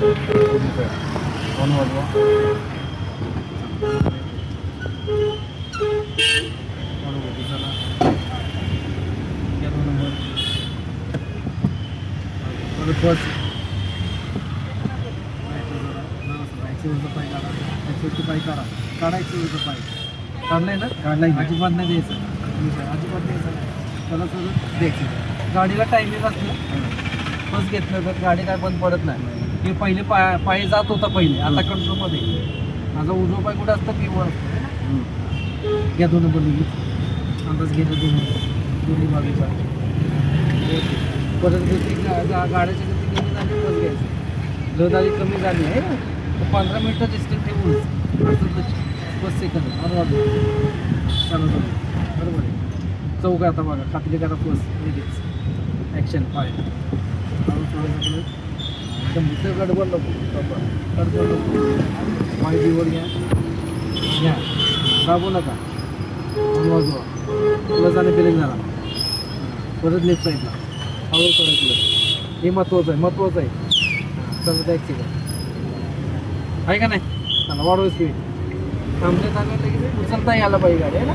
Phone वाजवा. चला या 2 नंबर परत बस. पाय काढा, पाय काढा, काढायचं पाय काढलंय ना, काढलाय. अजिबात नाही द्यायचं, अजिबात द्यायचं नाही. त्याला सोडून द्यायचं. गाडीला टायमिंग असलं बस घेतलं तर गाडी काय बंद पडत नाही. हे पहिले पाय जात होता पहिले, आता कंट्रोलमध्ये. माझा उजवा पाय कुठं असतं, किंवा घ्या 2 नंबर लगेच अंदाज घेणं. दोन्ही बाजूचा परत गती गाड्याची गती कमी झाली बस घ्यायची. जर गाडी कमी झाली आहे ना तर 15 मिनटं डिस्टन्स ठेवून असं 5 सेकंद चालू बरोबर आहे. चौक आता बघा, खात्री करा बस लगेच ॲक्शन. पाय एकदम इथं गडबड नको, गडबड नको. पाय जीवर घ्या, दाबू नका. वाजवा प्लस आणि ब्रेक झाला. परत लेफ्ट साईडला हळू करायचं. हे महत्त्वाचं आहे. चला टॅक्सी आहे का नाही. चला वाढवा स्पीड. थांबले लगेच उचलता यायला पाहिजे गाडी आहे ना.